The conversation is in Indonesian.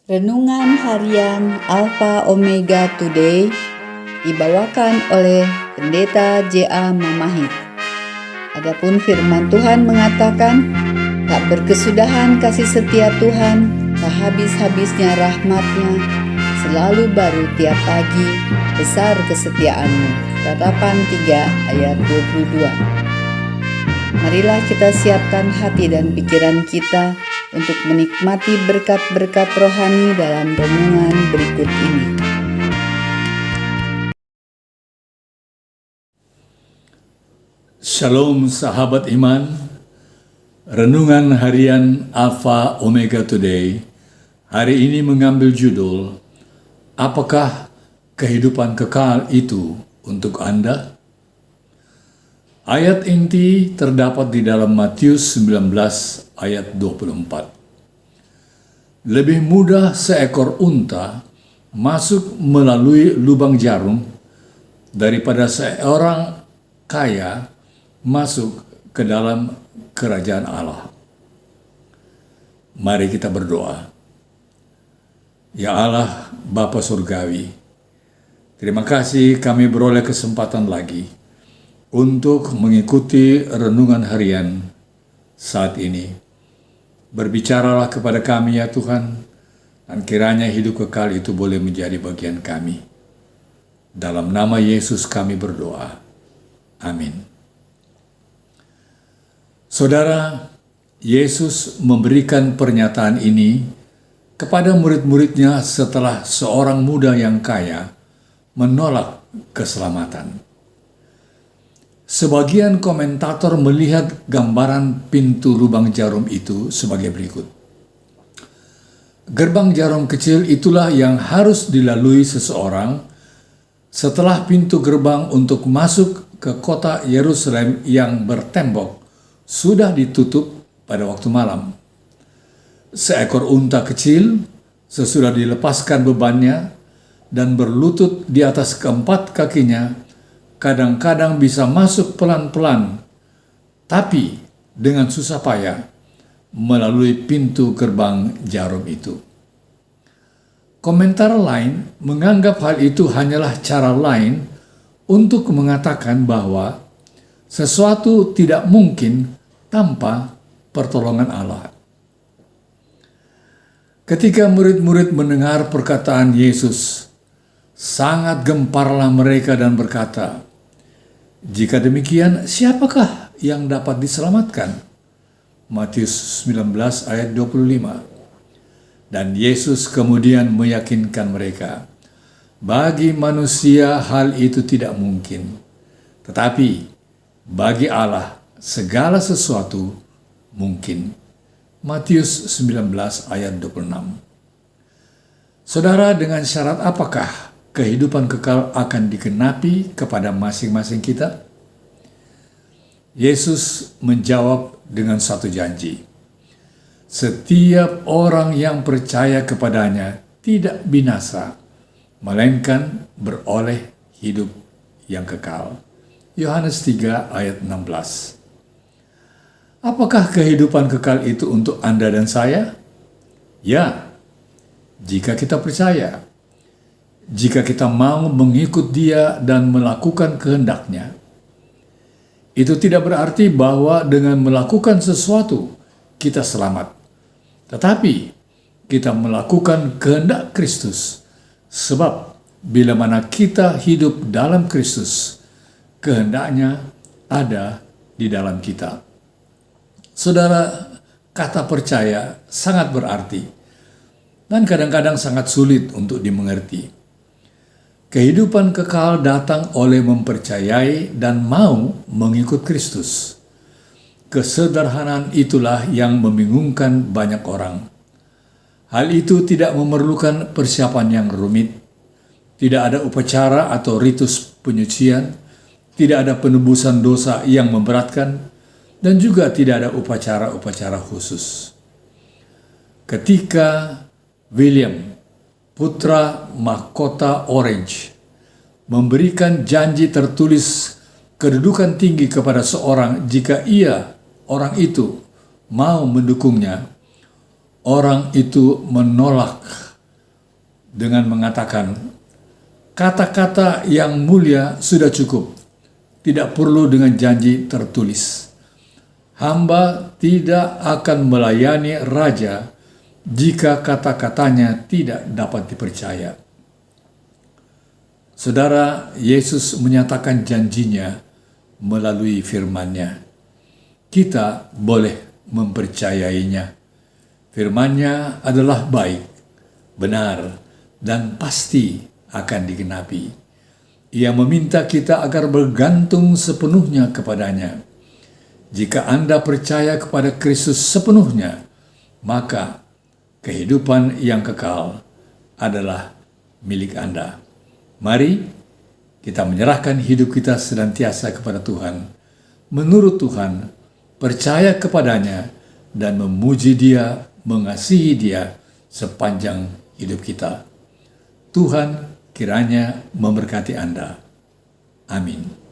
Renungan Harian Alpha Omega Today dibawakan oleh Pendeta J.A. Mamahit. Adapun firman Tuhan mengatakan, tak berkesudahan kasih setia Tuhan, tak habis-habisnya rahmat-Nya, selalu baru tiap pagi, besar kesetiaan-Mu. Ratapan 3 ayat 22. Marilah kita siapkan hati dan pikiran kita untuk menikmati berkat-berkat rohani dalam renungan berikut ini. Shalom sahabat iman, renungan harian Alpha Omega Today hari ini mengambil judul, apakah kehidupan kekal itu untuk Anda? Ayat inti terdapat di dalam Matius 19 ayat 24. Lebih mudah seekor unta masuk melalui lubang jarum daripada seorang kaya masuk ke dalam kerajaan Allah. Mari kita berdoa. Ya Allah, Bapa Surgawi, terima kasih kami beroleh kesempatan lagi untuk mengikuti renungan harian saat ini. Berbicaralah kepada kami ya Tuhan, dan kiranya hidup kekal itu boleh menjadi bagian kami. Dalam nama Yesus kami berdoa. Amin. Saudara, Yesus memberikan pernyataan ini kepada murid-muridnya setelah seorang muda yang kaya menolak keselamatan. Sebagian komentator melihat gambaran pintu lubang jarum itu sebagai berikut. Gerbang jarum kecil itulah yang harus dilalui seseorang setelah pintu gerbang untuk masuk ke kota Yerusalem yang bertembok sudah ditutup pada waktu malam. Seekor unta kecil sesudah dilepaskan bebannya dan berlutut di atas keempat kakinya kadang-kadang bisa masuk pelan-pelan, tapi dengan susah payah melalui pintu gerbang jarum itu. Komentar lain menganggap hal itu hanyalah cara lain untuk mengatakan bahwa sesuatu tidak mungkin tanpa pertolongan Allah. Ketika murid-murid mendengar perkataan Yesus, sangat gemparlah mereka dan berkata, "Jika demikian, siapakah yang dapat diselamatkan?" Matius 19 ayat 25. Dan Yesus kemudian meyakinkan mereka, bagi manusia hal itu tidak mungkin, tetapi bagi Allah segala sesuatu mungkin. Matius 19 ayat 26. Saudara, dengan syarat apakah kehidupan kekal akan digenapi kepada masing-masing kita? Yesus menjawab dengan satu janji. Setiap orang yang percaya kepadanya tidak binasa, melainkan beroleh hidup yang kekal. Yohanes 3 ayat 16. Apakah kehidupan kekal itu untuk Anda dan saya? Ya, jika kita percaya. Jika kita mau mengikut Dia dan melakukan kehendak-Nya. Itu tidak berarti bahwa dengan melakukan sesuatu kita selamat. Tetapi kita melakukan kehendak Kristus. Sebab bila mana kita hidup dalam Kristus, kehendak-Nya ada di dalam kita. Saudara, kata percaya sangat berarti dan kadang-kadang sangat sulit untuk dimengerti. Kehidupan kekal datang oleh mempercayai dan mau mengikut Kristus. Kesederhanaan itulah yang membingungkan banyak orang. Hal itu tidak memerlukan persiapan yang rumit. Tidak ada upacara atau ritus penyucian. Tidak ada penebusan dosa yang memberatkan. Dan juga tidak ada upacara-upacara khusus. Ketika William, putra mahkota Orange, memberikan janji tertulis kedudukan tinggi kepada seorang jika orang itu mau mendukungnya, orang itu menolak dengan mengatakan, kata-kata yang mulia sudah cukup, tidak perlu dengan janji tertulis. Hamba tidak akan melayani raja jika kata-katanya tidak dapat dipercaya. Saudara, Yesus menyatakan janjinya melalui firman-Nya. Kita boleh mempercayainya. Firman-Nya adalah baik, benar, dan pasti akan digenapi. Ia meminta kita agar bergantung sepenuhnya kepadanya. Jika Anda percaya kepada Kristus sepenuhnya, maka kehidupan yang kekal adalah milik Anda. Mari kita menyerahkan hidup kita senantiasa kepada Tuhan, menurut Tuhan, percaya kepadanya, dan memuji Dia, mengasihi Dia sepanjang hidup kita. Tuhan kiranya memberkati Anda. Amin.